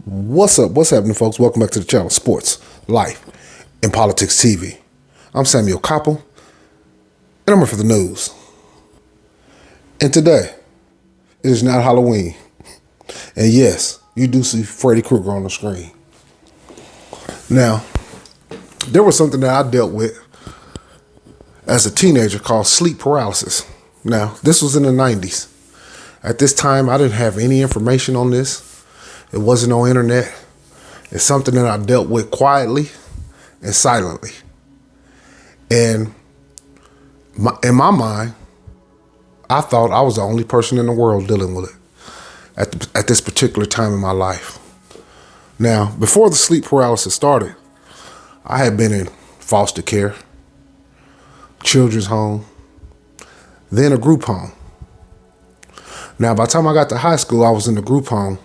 What's up? What's happening, folks? Welcome back to the channel, Sports, Life and Politics TV. I'm Samuel Koppel, and I'm here for the news. And today, it is not Halloween. And yes, you do see Freddy Kruger on the screen. Now, there was something that I dealt with as a teenager called sleep paralysis. Now, this was in the 90s. At this time, I didn't have any information on this. It wasn't on internet. It's something that I dealt with quietly and silently. And in my mind, I thought I was the only person in the world dealing with it at this particular time in my life. Now, before the sleep paralysis started, I had been in foster care, children's home, then a group home. Now, by the time I got to high school, I was in the group home.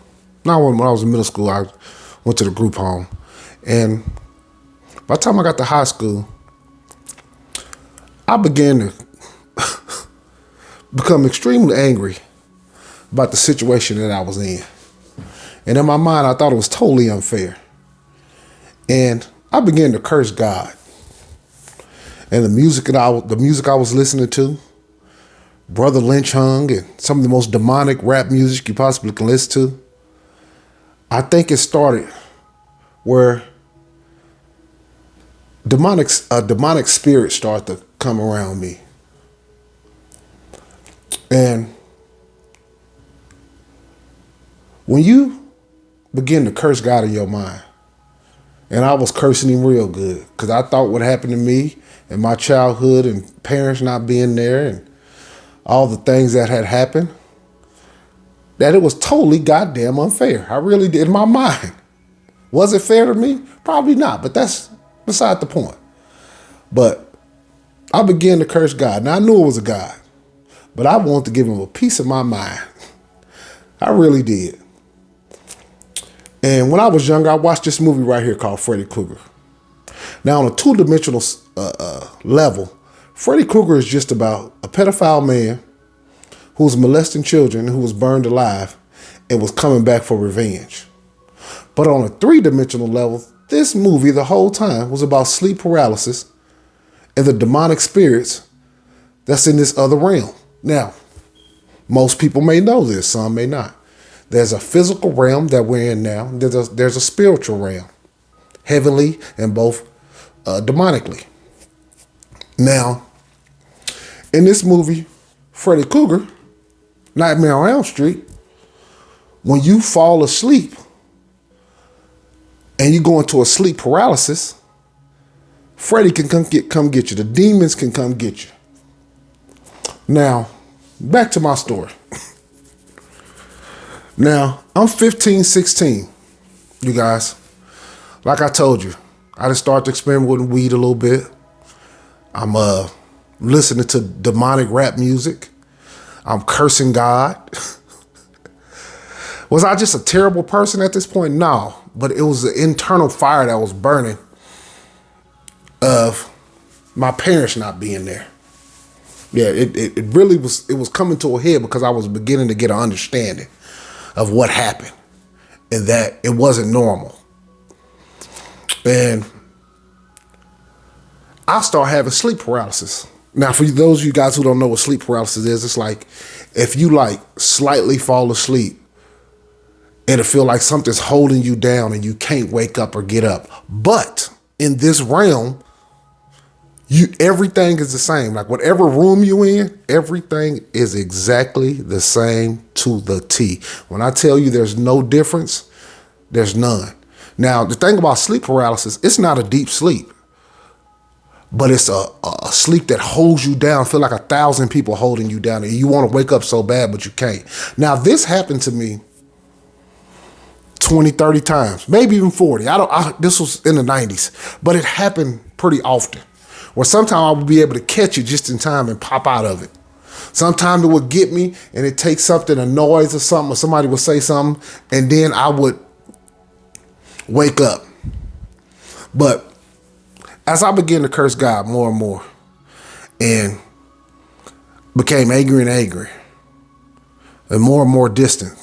Now, when I was in middle school, I went to the group home. And by the time I got to high school, I began to become extremely angry about the situation that I was in. And in my mind, I thought it was totally unfair. And I began to curse God. And the music I was listening to, Brother Lynch Hung, and some of the most demonic rap music you possibly can listen to, I think it started where a demonic spirit started to come around me. And when you begin to curse God in your mind, and I was cursing him real good because I thought what happened to me in my childhood and parents not being there and all the things that had happened, that it was totally goddamn unfair. I really did in my mind. Was it fair to me? Probably not, but that's beside the point. But I began to curse God. Now, I knew it was a God, but I wanted to give him a piece of my mind. I really did. And when I was younger, I watched this movie right here called Freddy Kruger. Now, on a two-dimensional level, Freddy Kruger is just about a pedophile man who was molesting children, who was burned alive, and was coming back for revenge. But on a three-dimensional level, this movie the whole time was about sleep paralysis and the demonic spirits that's in this other realm. Now, most people may know this, some may not. There's a physical realm that we're in now. There's a spiritual realm, heavenly and both demonically. Now, in this movie, Freddy Kruger, Nightmare on Elm Street, when you fall asleep and you go into a sleep paralysis, Freddy can come get you. The demons can come get you. Now, back to my story. Now, I'm 15, 16, you guys. Like I told you, I just started to experiment with weed a little bit. I'm listening to demonic rap music. I'm cursing God. Was I just a terrible person at this point? No, but it was the internal fire that was burning of my parents not being there. Yeah, it really was, it was coming to a head because I was beginning to get an understanding of what happened and that it wasn't normal. And I started having sleep paralysis. Now, for those of you guys who don't know what sleep paralysis is, it's like if you slightly fall asleep, it'll feel like something's holding you down and you can't wake up or get up. But in this realm, everything is the same. Like whatever room you in, everything is exactly the same to the T. When I tell you there's no difference, there's none. Now, the thing about sleep paralysis, it's not a deep sleep. But it's a sleep that holds you down. Feel like 1,000 people holding you down. And you want to wake up so bad, but you can't. Now, this happened to me 20, 30 times, maybe even 40. This was in the 90s, but it happened pretty often. Where sometimes I would be able to catch it just in time and pop out of it. Sometimes it would get me and it takes something, a noise or something, or somebody would say something, and then I would wake up. But as I began to curse God more and more and became angry and angry and more distant,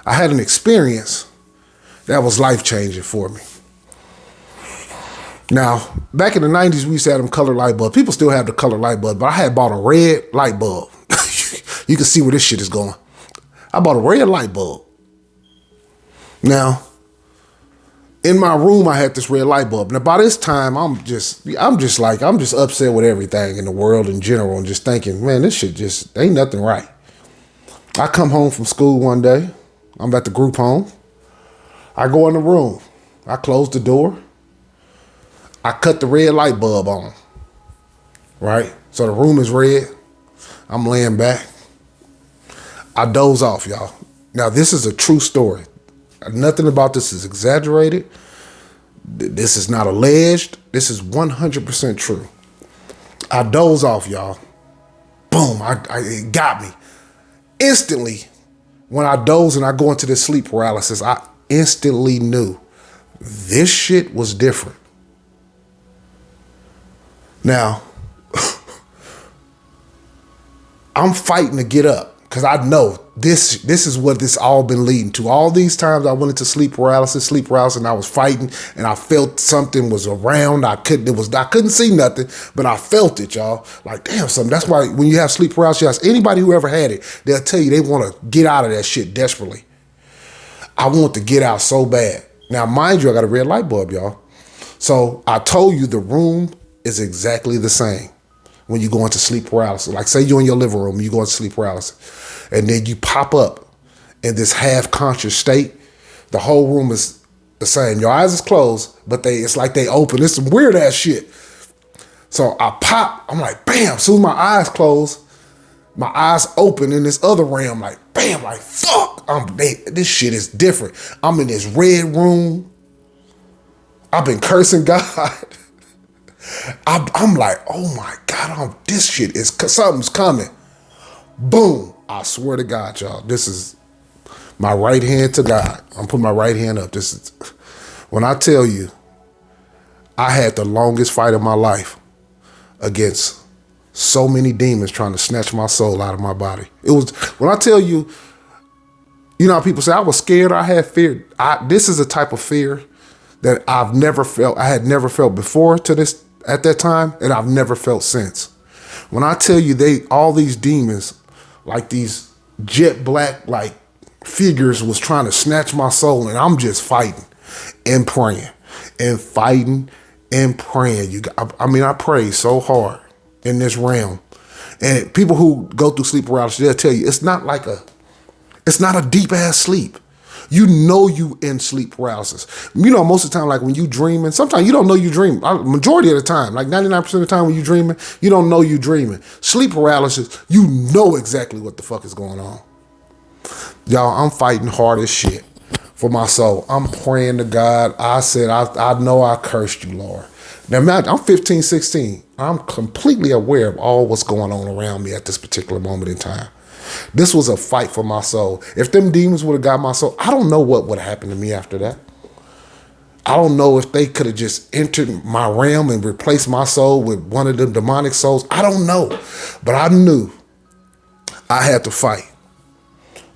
I had an experience That was life-changing for me. Now, back in the 90s, we used to have them colored light bulbs. People still have the colored light bulb, but I had bought a red light bulb. You can see where this shit is going. I bought a red light bulb. Now, in my room, I had this red light bulb. Now, by this time, I'm just upset with everything in the world in general and just thinking, man, this shit just ain't nothing right. I come home from school one day. I'm at the group home. I go in the room. I close the door. I cut the red light bulb on. Right? So the room is red. I'm laying back. I doze off, y'all. Now, this is a true story. Nothing about this is exaggerated. This is not alleged. This is 100% true. I doze off, y'all. Boom, it got me. Instantly, when I doze and I go into this sleep paralysis, I instantly knew this shit was different. Now, I'm fighting to get up because I know this is what this all been leading to. All these times I went into sleep paralysis, and I was fighting and I felt something was around. I couldn't see nothing, but I felt it, y'all. Like, damn, something. That's why when you have sleep paralysis, anybody who ever had it, they'll tell you they want to get out of that shit desperately. I want to get out so bad. Now, mind you, I got a red light bulb, y'all. So I told you the room is exactly the same when you go into sleep paralysis. Like, say you're in your living room, you go into sleep paralysis, and then you pop up in this half-conscious state. The whole room is the same. Your eyes is closed, but it's like they open. It's some weird-ass shit. So I pop, I'm like, bam. As soon as my eyes close, my eyes open in this other realm, like, bam, like, fuck. This shit is different. I'm in this red room. I've been cursing God. I'm like, oh my God, this shit is, something's coming. Boom. I swear to God, y'all, this is my right hand to God. I'm putting my right hand up. This is, when I tell you, I had the longest fight of my life against so many demons trying to snatch my soul out of my body. It was, when I tell you, you know how people say, I was scared, I had fear. This is a type of fear that I've never felt, I had never felt before at that time, and I've never felt since. When I tell you all these demons, like these jet black, like figures was trying to snatch my soul, and I'm just fighting and praying and fighting and praying. I pray so hard in this realm. And people who go through sleep paralysis, they'll tell you, it's not a deep ass sleep. You know you in sleep paralysis. You know, most of the time, like when you dreaming, sometimes you don't know you dreaming. Majority of the time, like 99% of the time when you dreaming, you don't know you dreaming. Sleep paralysis, you know exactly what the fuck is going on. Y'all, I'm fighting hard as shit for my soul. I'm praying to God. I said, I know I cursed you, Lord. Now, I'm 15, 16. I'm completely aware of all what's going on around me at this particular moment in time. This was a fight for my soul. If them demons would have got my soul, I don't know what would have happened to me after that. I don't know if they could have just entered my realm and replaced my soul with one of them demonic souls. I don't know. But I knew I had to fight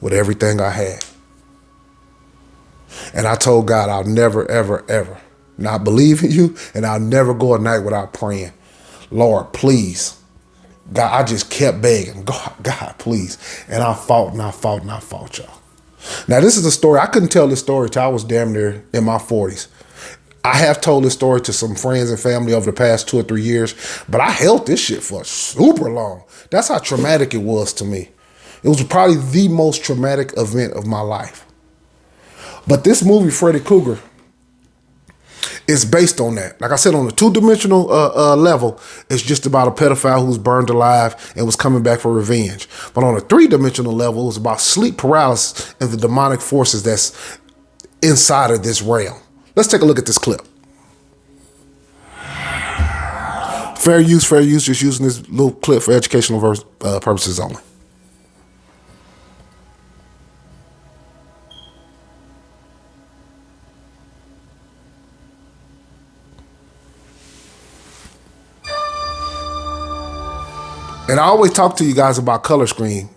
with everything I had. And I told God, I'll never, ever, ever not believe in you, and I'll never go a night without praying. Lord, please. God, I just kept begging, God, please. And I fought, y'all. Now, this is a story. I couldn't tell this story till I was damn near in my 40s. I have told this story to some friends and family over the past 2 or 3 years, but I held this shit for super long. That's how traumatic it was to me. It was probably the most traumatic event of my life. But this movie, Freddy Kruger, is based on that. Like I said, on a 2-dimensional level, it's just about a pedophile who's burned alive and was coming back for revenge. But on a 3-dimensional level, it was about sleep paralysis and the demonic forces that's inside of this realm. Let's take a look at this clip. Fair use, just using this little clip for educational purposes only. And I always talk to you guys about color scheme.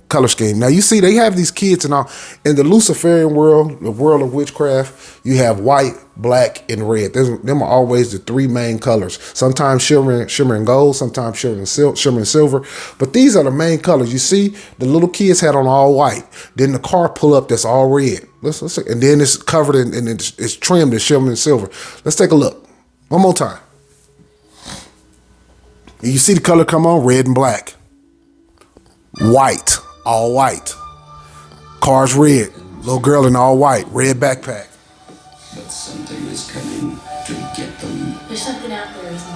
Now you see they have these kids and all in the Luciferian world, the world of witchcraft, you have white, black, and red. Them are always the three main colors. Sometimes shimmering gold, sometimes shimmering silver. But these are the main colors. You see, the little kids had on all white. Then the car pull up that's all red. Let's see. And then it's covered and it's trimmed in shimmering silver. Let's take a look. One more time. And you see the color come on, red and black. White, all white. Car's red. Little girl in all white, red backpack. But something is coming to get them. There's something out there, isn't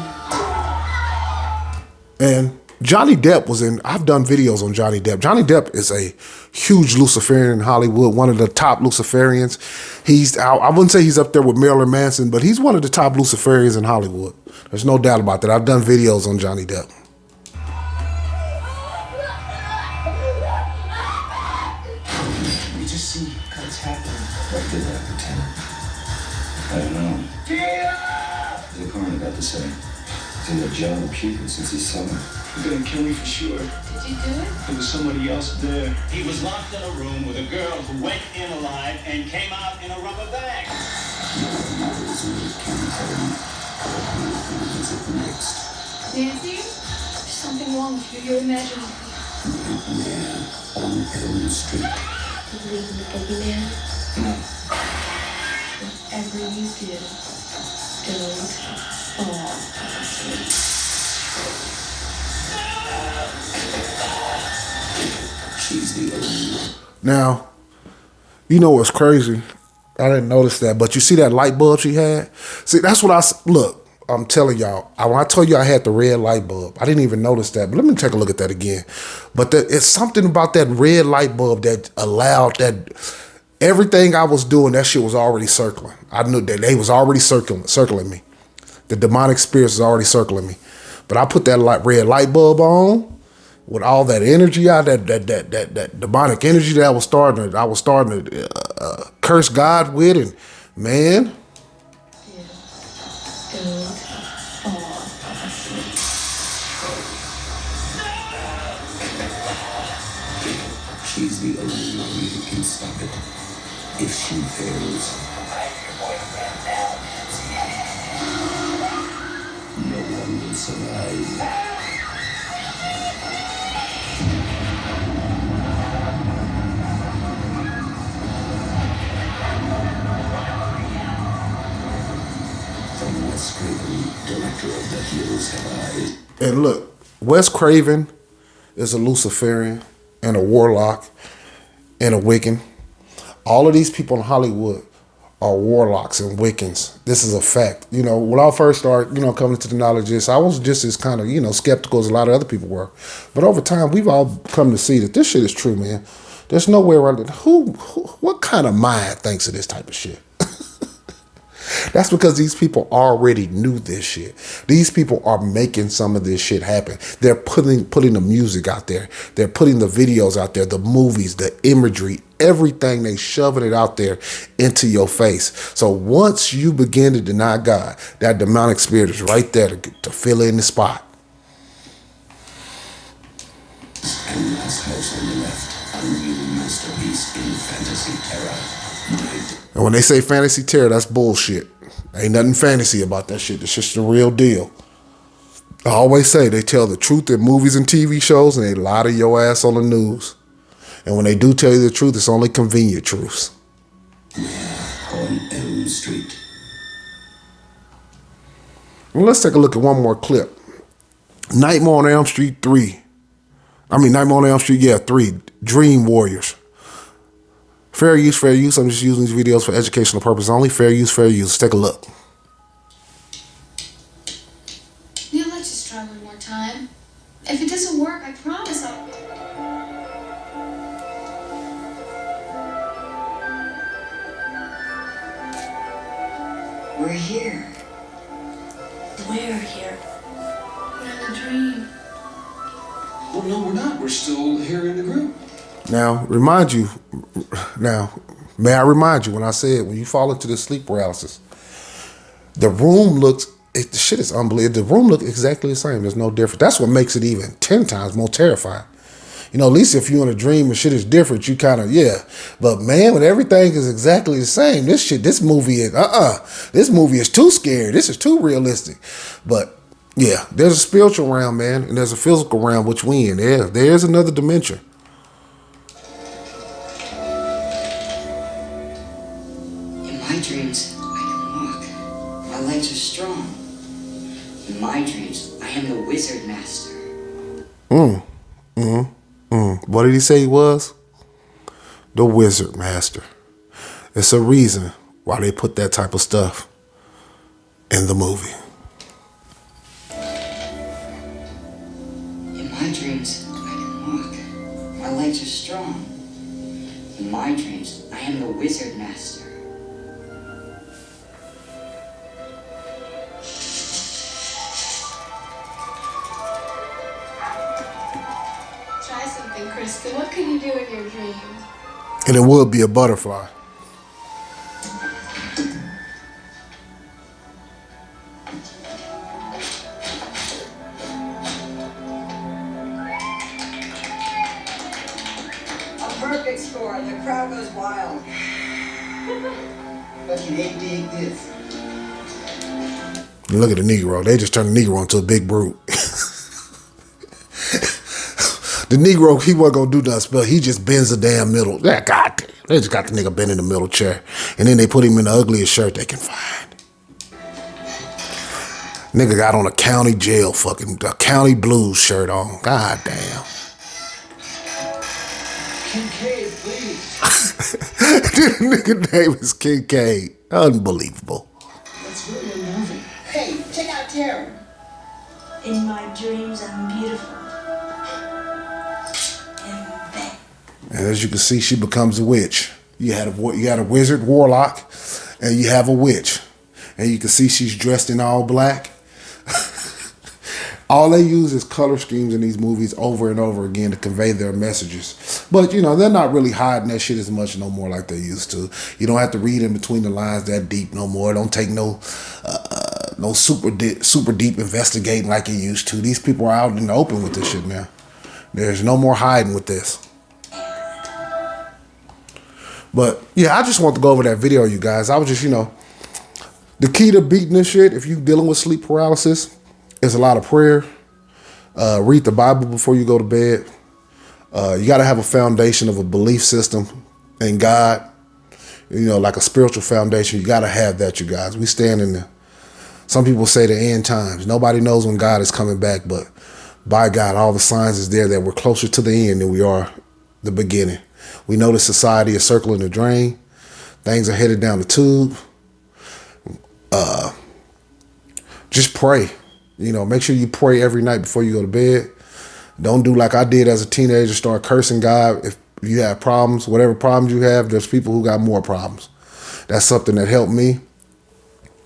there? And Johnny Depp was in, I've done videos on Johnny Depp. Johnny Depp is a huge Luciferian in Hollywood, one of the top Luciferians. I wouldn't say he's up there with Marilyn Manson, but he's one of the top Luciferians in Hollywood. There's no doubt about that. I've done videos on Johnny Depp. We just see what's happening. What did that pretend? I don't know. The coroner got to say. He's in the jail and puking since he's 7. You're gonna kill me for sure. Did you do it? There was somebody else there. He was locked in a room with a girl who went in alive and came out in a rubber bag. Nancy? There's something wrong with you. You're imagining. Man on Elm Street. You believe in the boogeyman? No. Whatever you do, don't fall asleep. She's the only one. Now, you know what's crazy? I didn't notice that, but you see that light bulb she had? See, that's what look, I'm telling y'all, when I told you I had the red light bulb, I didn't even notice that, but let me take a look at that again. But it's something about that red light bulb that allowed that everything I was doing, that shit was already circling. I knew that they was already circling me. The demonic spirits was already circling me. But I put that red light bulb on with all that energy out, that demonic energy that I was starting to curse God with, and man. She's the only one who can stop it. If she fails, no one will survive. From Wes Craven, director of The Heroes Have Eyes. And look, Wes Craven is a Luciferian and a warlock and a Wiccan. All of these people in Hollywood are warlocks and Wiccans. This is a fact. You know, when I first started, coming to the knowledge of this, I was just as kind of, skeptical as a lot of other people were. But over time, we've all come to see that this shit is true, man. There's nowhere around it. What kind of mind thinks of this type of shit? That's because these people already knew this shit. These people are making some of this shit happen. They're putting the music out there. They're putting the videos out there, the movies, the imagery, everything. They shoving it out there into your face. So once you begin to deny God, that demonic spirit is right there to fill in the spot. And last house on the left, a new masterpiece in fantasy terror. And when they say fantasy terror, that's bullshit. Ain't nothing fantasy about that shit. It's just the real deal. I always say they tell the truth in movies and TV shows, and they lie to your ass on the news. And when they do tell you the truth, it's only convenient truths. On Elm Street. Well, let's take a look at one more clip. Nightmare on Elm Street 3. Nightmare on Elm Street, 3. Dream Warriors. Fair use, fair use. I'm just using these videos for educational purposes only. Fair use, fair use. Let's take a look. Neil, let's just try one more time. If it doesn't work, I promise I'll... We're here. We're here. We're in a dream. Well, no, we're not. We're still here in the group. Now, may I remind you when I said when you fall into this sleep paralysis, the room looks The shit is unbelievable. The room looks exactly the same. There's no difference. That's what makes it even 10 times more terrifying. You know, at least if you're in a dream and shit is different, you kind of, yeah. But man, when everything is exactly the same, this movie is, this movie is too scary. This is too realistic. But yeah, there's a spiritual realm, man, and there's a physical realm, which we in. There's another dimension. In my dreams, I can walk. My legs are strong. In my dreams, I am the wizard master. What did he say he was? The wizard master. It's a reason why they put that type of stuff in the movie. In my dreams, I can walk. My legs are strong. In my dreams, I am the wizard master. Try something, Krista. What can you do in your dreams? And it would be a butterfly. A perfect score, and the crowd goes wild. Fucking they dig this. Look at the Negro. They just turned the Negro into a big brute. The Negro, he wasn't going to do nothing, but he just bends the damn middle. Yeah, goddamn. They just got the nigga bent in the middle chair. And then they put him in the ugliest shirt they can find. Nigga got on a county jail a county blues shirt on. God damn. Kincaid, please. The nigga name is Kincaid. Unbelievable. That's really a movie. Hey, check out Tara. In my dreams, I'm beautiful. And as you can see, she becomes a witch. You had a wizard, warlock, and you have a witch. And you can see she's dressed in all black. All they use is color schemes in these movies over and over again to convey their messages. But, you know, they're not really hiding that shit as much no more like they used to. You don't have to read in between the lines that deep no more. Don't take no super deep investigating like you used to. These people are out in the open with this shit now. There's no more hiding with this. But, yeah, I just want to go over that video, you guys. I was just, you know, the key to beating this shit, if you're dealing with sleep paralysis, is a lot of prayer. Read the Bible before you go to bed. You got to have a foundation of a belief system in God, you know, like a spiritual foundation. You got to have that, you guys. We stand in the, some people say the end times. Nobody knows when God is coming back, but by God, all the signs is there that we're closer to the end than we are the beginning. We know that society is circling the drain. Things are headed down the tube. Just pray. You know, make sure you pray every night before you go to bed. Don't do like I did as a teenager, start cursing God. If you have problems, whatever problems you have, there's people who got more problems. That's something that helped me.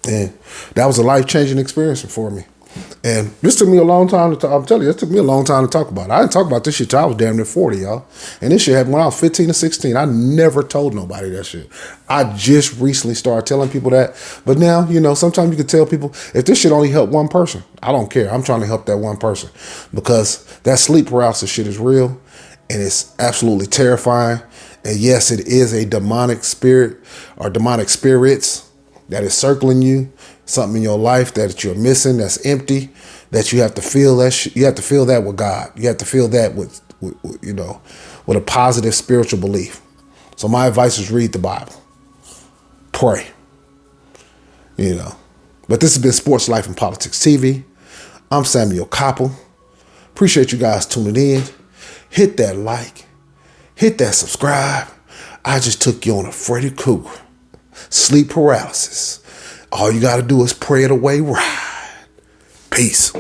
And that was a life-changing experience for me. And this took me a long time to talk. I'm telling you, it took me a long time to talk about it. I didn't talk about this shit till I was damn near 40, y'all. And this shit happened when I was 15 or 16. I never told nobody that shit. I just recently started telling people that. But now, you know, sometimes you can tell people, if this shit only helped one person, I don't care. I'm trying to help that one person. Because that sleep paralysis shit is real. And it's absolutely terrifying. And yes, it is a demonic spirit or demonic spirits that is circling you. Something in your life that you're missing, that's empty, that you have to feel that. You have to feel that with God. You have to feel that with you know, with a positive spiritual belief. So my advice is read the Bible, pray. You know, but this has been Sports, Life and Politics TV. I'm Samuel Koppel. Appreciate you guys tuning in. Hit that like, hit that subscribe. I just took you on a Freddy Kruger sleep paralysis. All you got to do is pray it away. Right. Peace.